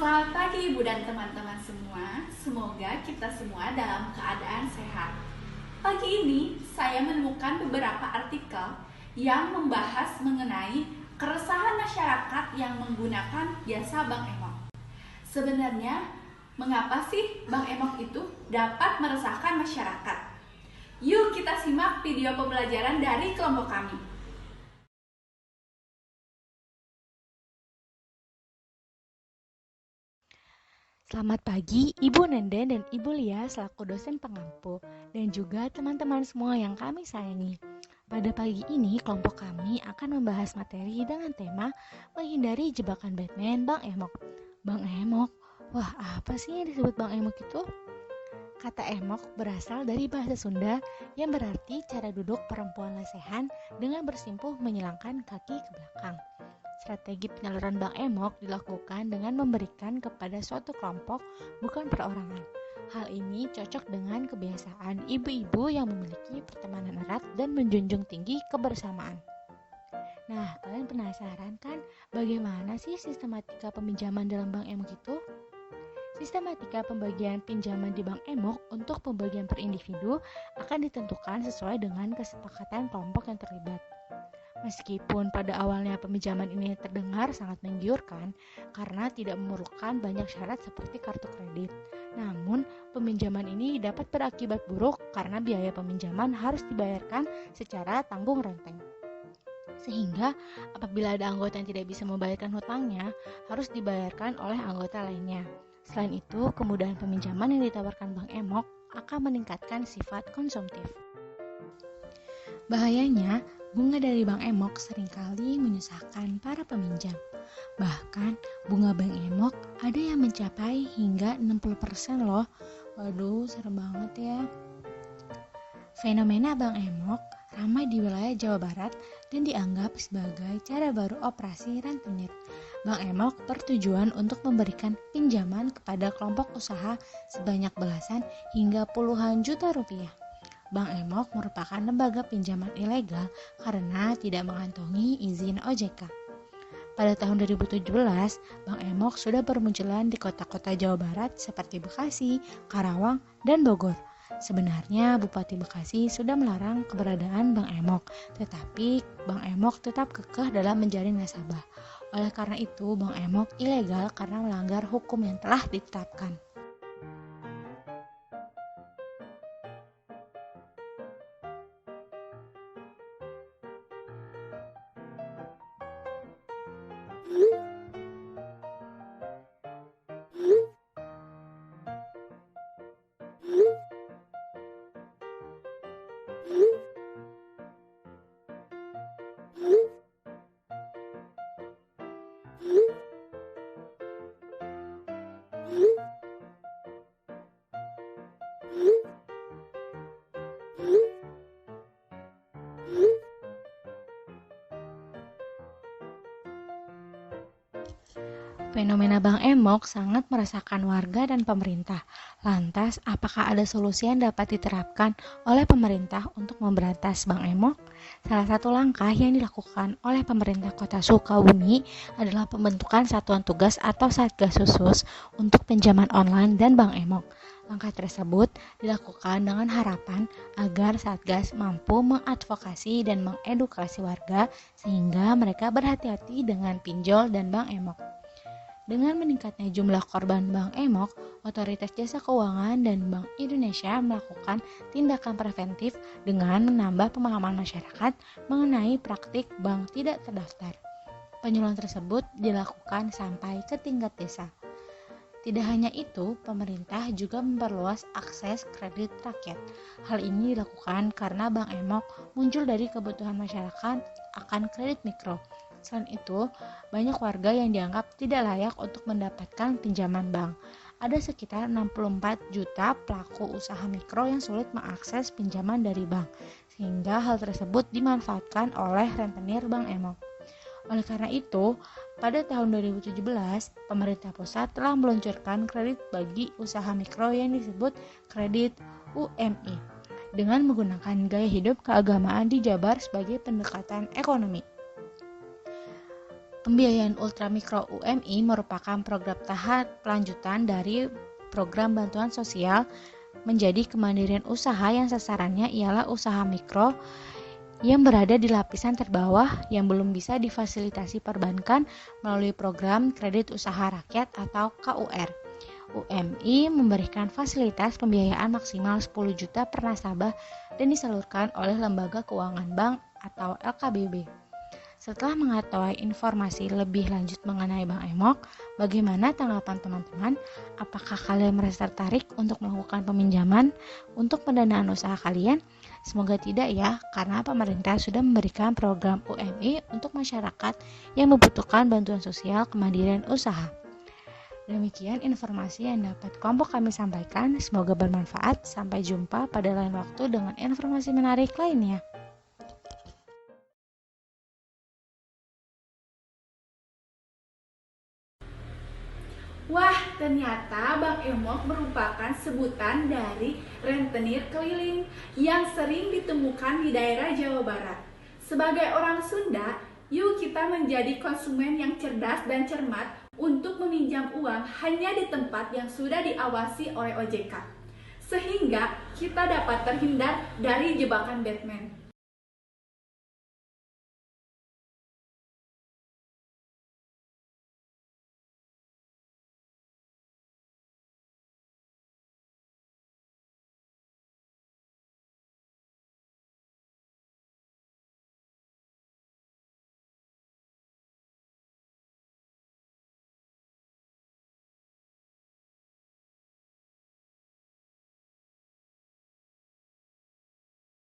Selamat pagi Ibu dan teman-teman semua. Semoga kita semua dalam keadaan sehat. Pagi ini saya menemukan beberapa artikel yang membahas mengenai keresahan masyarakat yang menggunakan jasa Bank Emok. Sebenarnya, mengapa sih Bank Emok itu dapat meresahkan masyarakat? Yuk kita simak video pembelajaran dari kelompok kami. Selamat pagi Ibu Nenden dan Ibu Lia selaku dosen pengampu dan juga teman-teman semua yang kami sayangi. Pada pagi ini kelompok kami akan membahas materi dengan tema menghindari jebakan Batman Bank Emok. Bank Emok? Wah, apa sih yang disebut Bank Emok itu? Kata emok berasal dari bahasa Sunda yang berarti cara duduk perempuan lesehan dengan bersimpuh menyilangkan kaki ke belakang. Strategi penyaluran bank emok dilakukan dengan memberikan kepada suatu kelompok, bukan perorangan. Hal ini cocok dengan kebiasaan ibu-ibu yang memiliki pertemanan erat dan menjunjung tinggi kebersamaan. Nah, kalian penasaran kan bagaimana sih sistematika peminjaman dalam bank emok itu? Sistematika pembagian pinjaman di bank emok untuk pembagian per individu akan ditentukan sesuai dengan kesepakatan kelompok yang terlibat. Meskipun pada awalnya peminjaman ini terdengar sangat menggiurkan karena tidak memerlukan banyak syarat seperti kartu kredit. Namun, peminjaman ini dapat berakibat buruk karena biaya peminjaman harus dibayarkan secara tanggung renteng. Sehingga apabila ada anggota yang tidak bisa membayarkan hutangnya, harus dibayarkan oleh anggota lainnya. Selain itu, kemudahan peminjaman yang ditawarkan Bank Emok akan meningkatkan sifat konsumtif. Bahayanya, bunga dari Bank Emok seringkali menyusahkan para peminjam. Bahkan, bunga Bank Emok ada yang mencapai hingga 60% loh. Waduh, serem banget ya. Fenomena Bank Emok ramai di wilayah Jawa Barat dan dianggap sebagai cara baru operasi rentenir. Bank Emok bertujuan untuk memberikan pinjaman kepada kelompok usaha sebanyak belasan hingga puluhan juta rupiah. Bank Emok merupakan lembaga pinjaman ilegal karena tidak mengantongi izin OJK. Pada tahun 2017, Bank Emok sudah bermunculan di kota-kota Jawa Barat seperti Bekasi, Karawang, dan Bogor. Sebenarnya Bupati Bekasi sudah melarang keberadaan Bank Emok, tetapi Bank Emok tetap kekeh dalam menjaring nasabah. Oleh karena itu, Bank Emok ilegal karena melanggar hukum yang telah ditetapkan. Fenomena Bank Emok sangat meresahkan warga dan pemerintah. Lantas, apakah ada solusi yang dapat diterapkan oleh pemerintah untuk memberantas Bank Emok? Salah satu langkah yang dilakukan oleh pemerintah Kota Sukabumi adalah pembentukan satuan tugas atau satgas khusus untuk pinjaman online dan Bank Emok. Langkah tersebut dilakukan dengan harapan agar satgas mampu mengadvokasi dan mengedukasi warga sehingga mereka berhati-hati dengan pinjol dan Bank Emok. Dengan meningkatnya jumlah korban Bank Emok, Otoritas Jasa Keuangan dan Bank Indonesia melakukan tindakan preventif dengan menambah pemahaman masyarakat mengenai praktik bank tidak terdaftar. Penyuluhan tersebut dilakukan sampai ke tingkat desa. Tidak hanya itu, pemerintah juga memperluas akses kredit rakyat. Hal ini dilakukan karena Bank Emok muncul dari kebutuhan masyarakat akan kredit mikro. Selain itu, banyak warga yang dianggap tidak layak untuk mendapatkan pinjaman bank. Ada sekitar 64 juta pelaku usaha mikro yang sulit mengakses pinjaman dari bank, sehingga hal tersebut dimanfaatkan oleh rentenir Bank Emok. Oleh karena itu, pada tahun 2017, pemerintah pusat telah meluncurkan kredit bagi usaha mikro yang disebut kredit UMI, dengan menggunakan gaya hidup keagamaan dijabar sebagai pendekatan ekonomi. Pembiayaan ultramikro UMI merupakan program tahap lanjutan dari program bantuan sosial menjadi kemandirian usaha yang sasarannya ialah usaha mikro yang berada di lapisan terbawah yang belum bisa difasilitasi perbankan melalui program kredit usaha rakyat atau KUR. UMI memberikan fasilitas pembiayaan maksimal 10 juta per nasabah dan disalurkan oleh Lembaga Keuangan Bank atau LKBB. Setelah mengetahui informasi lebih lanjut mengenai Bank Emok, bagaimana tanggapan teman-teman? Apakah kalian merasa tertarik untuk melakukan peminjaman untuk pendanaan usaha kalian? Semoga tidak ya, karena pemerintah sudah memberikan program UMI untuk masyarakat yang membutuhkan bantuan sosial kemandirian usaha. Demikian informasi yang dapat kelompok kami sampaikan, semoga bermanfaat. Sampai jumpa pada lain waktu dengan informasi menarik lainnya. Wah, ternyata Bank Emok merupakan sebutan dari rentenir keliling yang sering ditemukan di daerah Jawa Barat. Sebagai orang Sunda, yuk kita menjadi konsumen yang cerdas dan cermat untuk meminjam uang hanya di tempat yang sudah diawasi oleh OJK, sehingga kita dapat terhindar dari jebakan Batman.